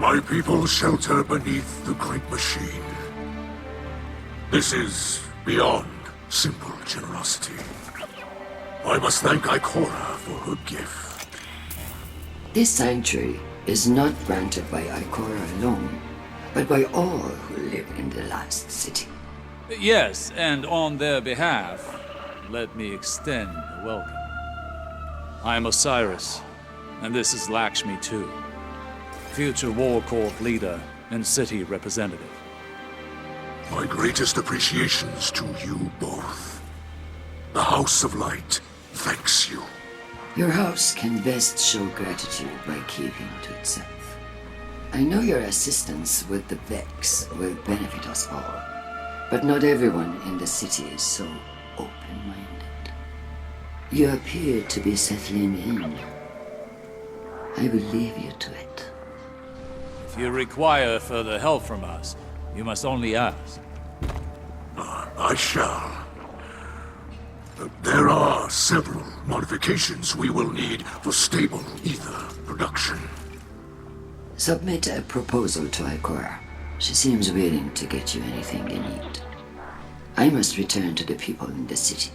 My people shelter beneath the great machine. This is beyond simple generosity. I must thank Ikora for her gift. This sanctuary is not granted by Ikora alone, but by all who live in the last city. Yes, and on their behalf, let me extend a welcome. I am Osiris, and this is Lakshmi too, future War Court leader and city representative. My greatest appreciations to you both. The House of Light thanks you. Your house can best show gratitude by keeping to itself. I know your assistance with the Vex will benefit us all, but not everyone in the city is so open-minded. You appear to be settling in. I will leave you to it. If you require further help from us, you must only ask. I shall. There are several modifications we will need for stable ether production. Submit a proposal to Ikora. She seems willing to get you anything they need. I must return to the people in the city.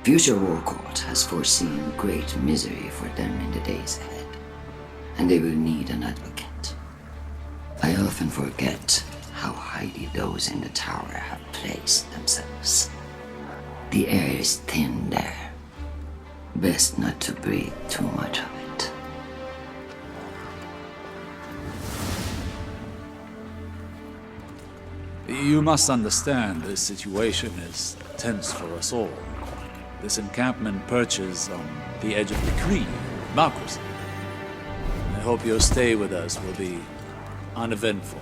Future War Court has foreseen great misery for them in the days ahead, and they will need an advocate. I often forget how highly those in the tower have placed themselves. The air is thin there. Best not to breathe too much of it. You must understand this situation is tense for us all. This encampment perches on the edge of decree, democracy. I hope your stay with us will be uneventful.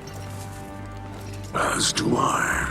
As do I.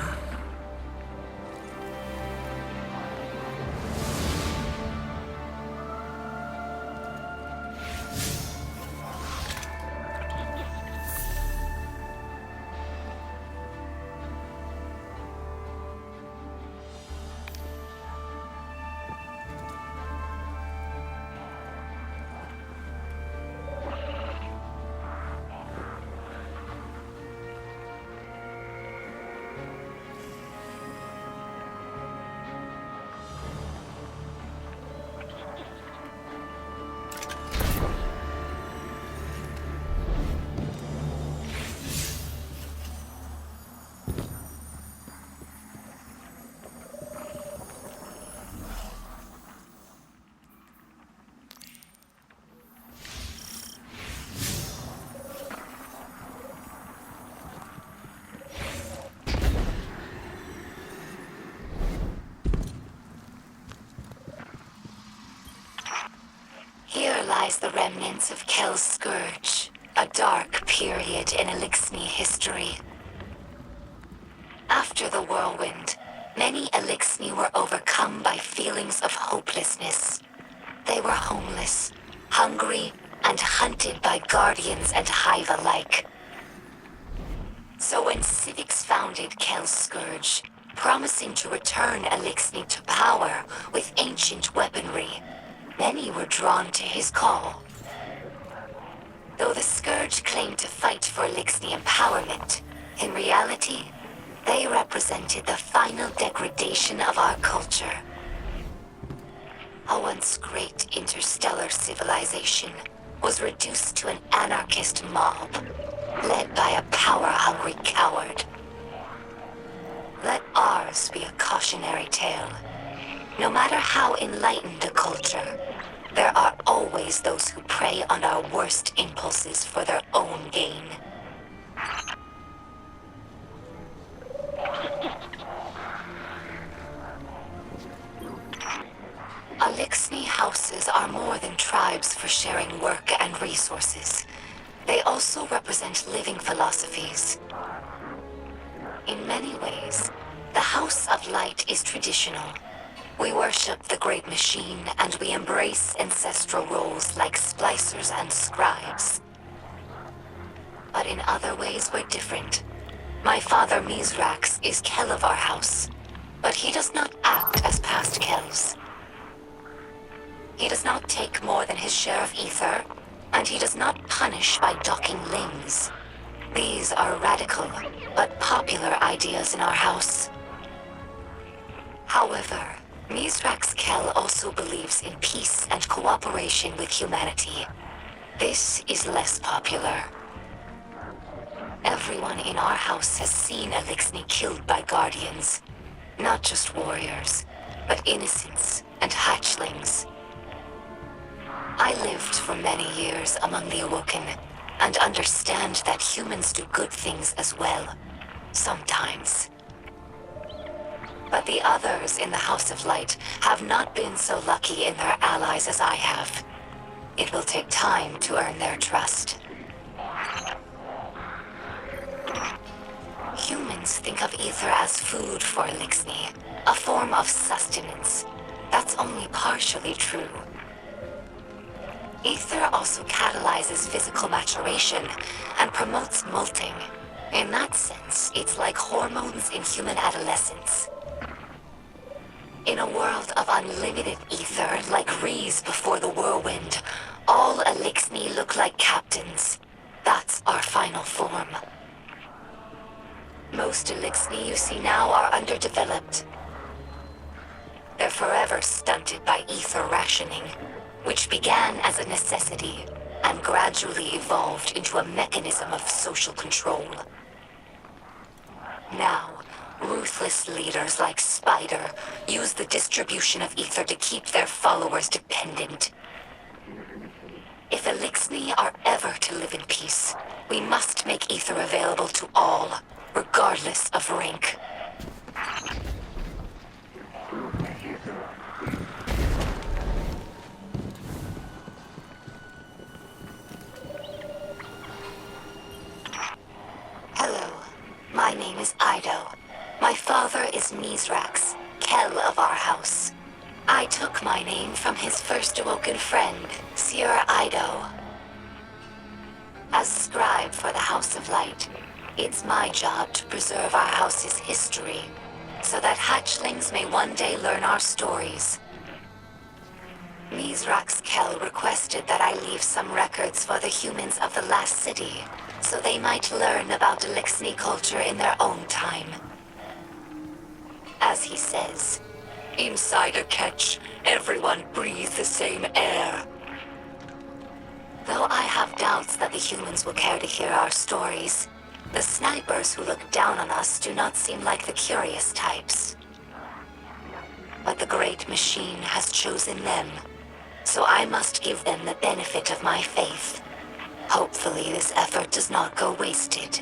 Here lies the remnants of Kel's Scourge, a dark period in Elixir history. After the whirlwind, many Elixir were overcome by feelings of hopelessness. They were homeless, hungry, and hunted by guardians and hive alike. So when Civics founded Kel's Scourge, promising to return Elixir to power with ancient weaponry, many were drawn to his call. Though the Scourge claimed to fight for Elixir empowerment, in reality, they represented the final degradation of our culture. A once great interstellar civilization was reduced to an anarchist mob, led by a power-hungry coward. Let ours be a cautionary tale. No matter how enlightened a culture, there are always those who prey on our worst impulses for their own gain. Elixir houses are more than tribes for sharing work and resources. They also represent living philosophies. In many ways, the House of Light is traditional. We worship the Great Machine, and we embrace ancestral roles like splicers and scribes. But in other ways, we're different. My father Mythrax is Kel of our house, but he does not act as past Kels. He does not take more than his share of ether, and he does not punish by docking limbs. These are radical, but popular ideas in our house. However, Mythrax Kell also believes in peace and cooperation with humanity. This is less popular. Everyone in our house has seen Elixir killed by Guardians. Not just warriors, but innocents and hatchlings. I lived for many years among the Awoken, and understand that humans do good things as well. Sometimes. But the others in the House of Light have not been so lucky in their allies as I have. It will take time to earn their trust. Humans think of ether as food for Elixir, a form of sustenance. That's only partially true. Ether also catalyzes physical maturation and promotes molting. In that sense, it's like hormones in human adolescence. In a world of unlimited ether, like Rees before the whirlwind, all Elixir look like captains. That's our final form. Most Elixir you see now are underdeveloped. They're forever stunted by ether rationing, which began as a necessity and gradually evolved into a mechanism of social control. Now, ruthless leaders like Spider use the distribution of ether to keep their followers dependent. If Elixir are ever to live in peace, we must make ether available to all, regardless of rank. Hello, my name is Ido. My father is Mythrax, Kell of our house. I took my name from his first awoken friend, Sir Ido. As scribe for the House of Light, it's my job to preserve our house's history, so that hatchlings may one day learn our stories. Mythrax Kell requested that I leave some records for the humans of the last city, so they might learn about Elixir culture in their own time. As he says, inside a catch, everyone breathes the same air. Though I have doubts that the humans will care to hear our stories, the snipers who look down on us do not seem like the curious types. But the Great Machine has chosen them, so I must give them the benefit of my faith. Hopefully this effort does not go wasted.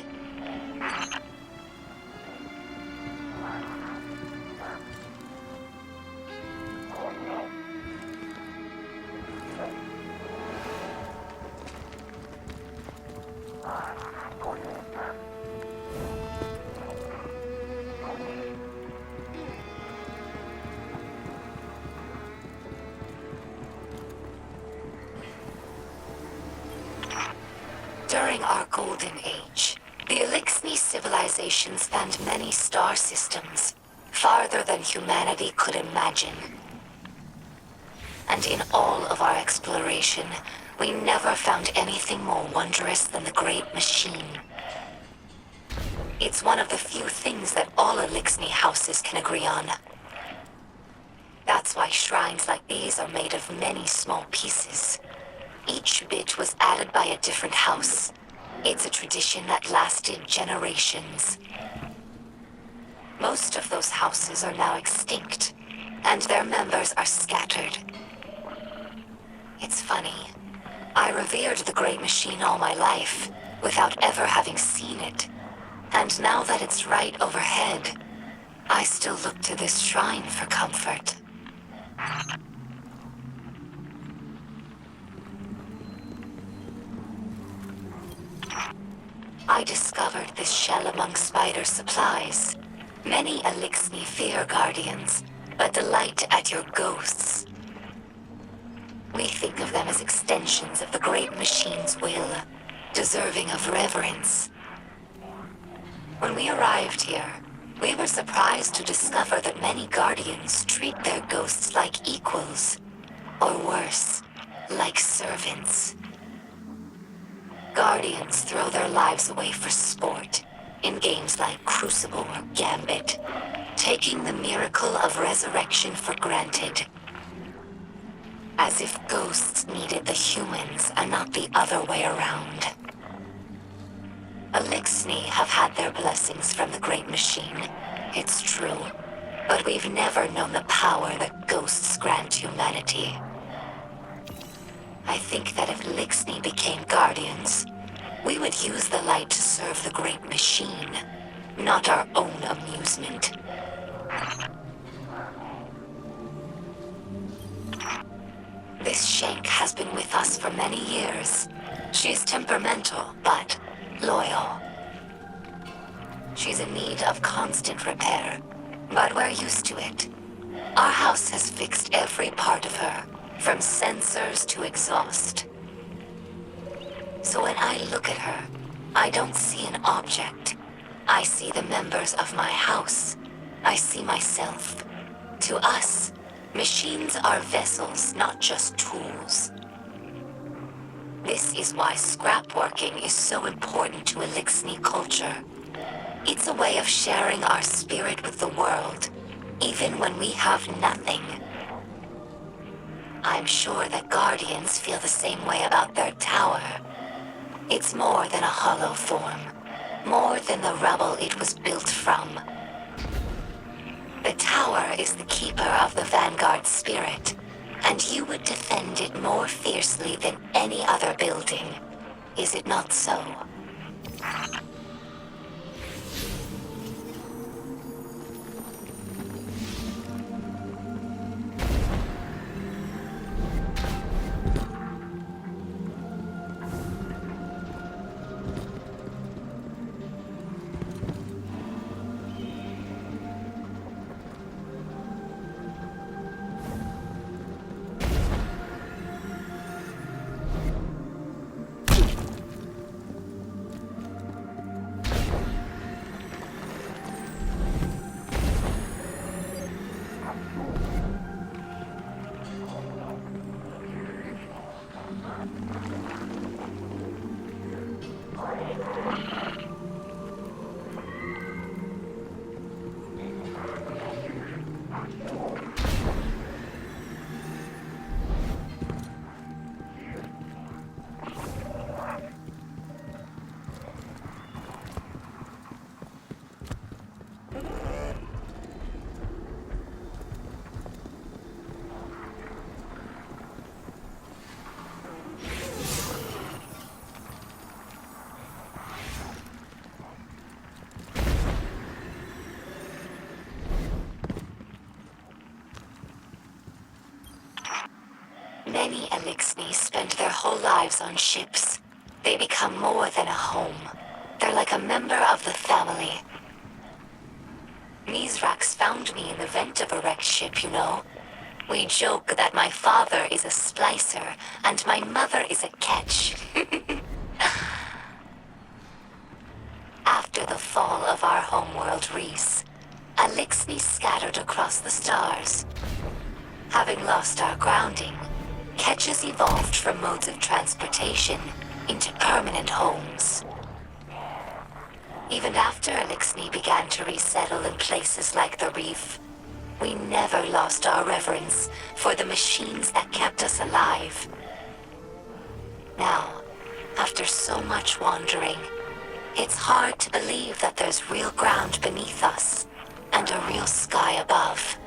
During our Golden Age, the Elixir civilization spanned many star systems, farther than humanity could imagine. And in all of our exploration, we never found anything more wondrous than the Great Machine. It's one of the few things that all Elixir houses can agree on. That's why shrines like these are made of many small pieces. Each bit was added by a different house. It's a tradition that lasted generations. Most of those houses are now extinct, and their members are scattered. It's funny. I revered the Great Machine all my life, without ever having seen it. And now that it's right overhead, I still look to this shrine for comfort. I discovered this shell among Spider's supplies. Many Elixir fear Guardians, but delight at your ghosts. We think of them as extensions of the Great Machine's will, deserving of reverence. When we arrived here, we were surprised to discover that many Guardians treat their ghosts like equals, or worse, like servants. Guardians throw their lives away for sport, in games like Crucible or Gambit, taking the miracle of resurrection for granted. As if ghosts needed the humans and not the other way around. Elixir have had their blessings from the Great Machine, it's true, but we've never known the power that ghosts grant humanity. I think that if Elixir became Guardians, we would use the light to serve the Great Machine, not our own amusement. This Shank has been with us for many years. She's temperamental, but loyal. She's in need of constant repair, but we're used to it. Our house has fixed every part of her, from sensors to exhaust. So when I look at her, I don't see an object. I see the members of my house. I see myself. To us, machines are vessels, not just tools. This is why scrapworking is so important to Elixir culture. It's a way of sharing our spirit with the world, even when we have nothing. I'm sure that Guardians feel the same way about their tower. It's more than a hollow form, more than the rubble it was built from. The tower is the keeper of the Vanguard spirit, and you would defend it more fiercely than any other building. Is it not so? Many Elixir spend their whole lives on ships. They become more than a home. They're like a member of the family. Mythrax found me in the vent of a wrecked ship, you know. We joke that my father is a splicer and my mother is a catch. After the fall of our homeworld, Reese, Elixir scattered across the stars. Having lost our grounding, catches evolved from modes of transportation into permanent homes. Even after Elixir began to resettle in places like the reef, we never lost our reverence for the machines that kept us alive. Now, after so much wandering, it's hard to believe that there's real ground beneath us and a real sky above.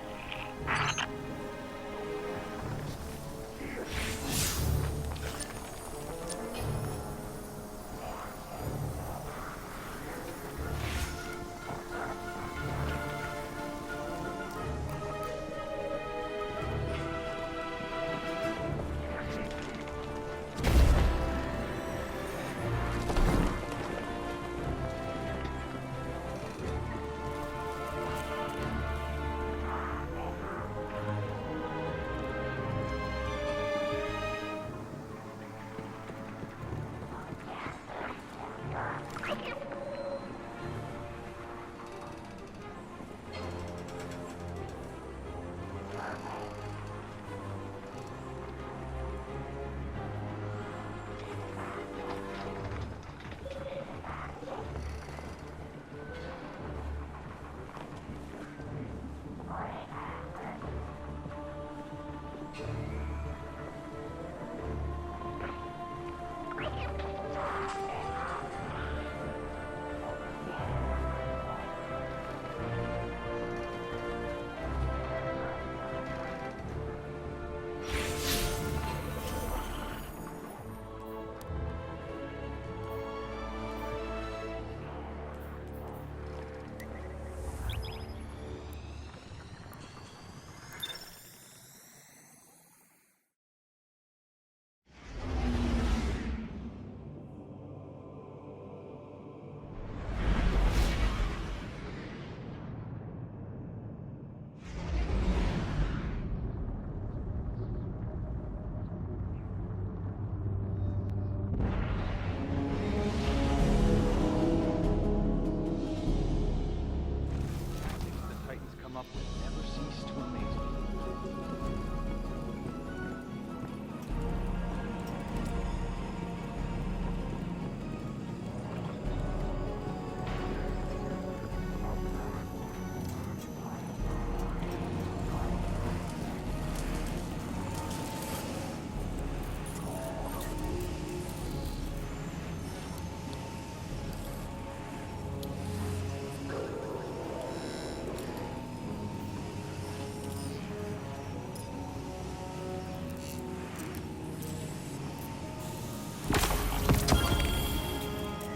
up will never cease to amaze me.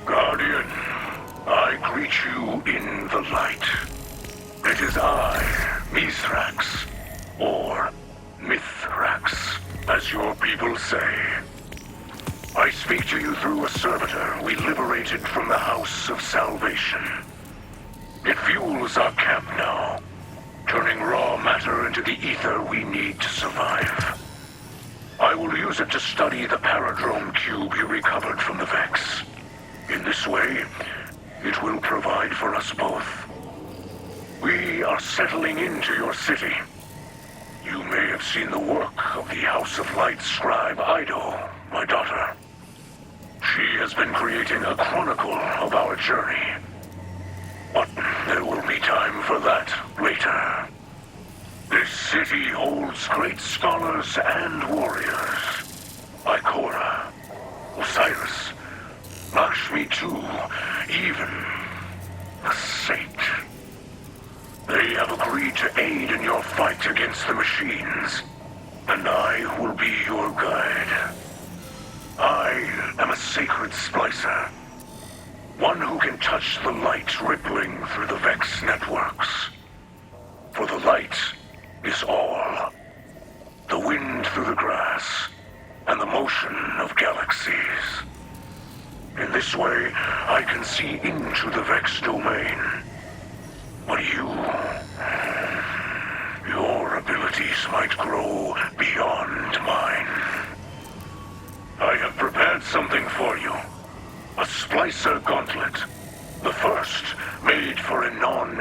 Guardian, I greet you in the light. It is I, Mythrax, or Mythrax, as your people say. I speak to you through a servitor we liberated from the House of Salvation. It fuels our camp now, turning raw matter into the ether we need to survive. I will use it to study the paradrome cube you recovered from the Vex. In this way, it will provide for us both. We are settling into your city. You may have seen the work of the House of Light scribe Ido, my daughter. She has been creating a chronicle of our journey. But there will be time for that later. This city holds great scholars and warriors. Ikora, Osiris, Lakshmi too, even a saint. They have agreed to aid in your fight against the machines, and I will be your guide. I am a sacred splicer, one who can touch the light rippling through the Vex networks. For the light is all. The wind through the grass, and the motion of galaxies. In this way, I can see into the Vex domain. But your abilities might grow beyond mine. I have prepared something for you. A splicer gauntlet. The first made for a non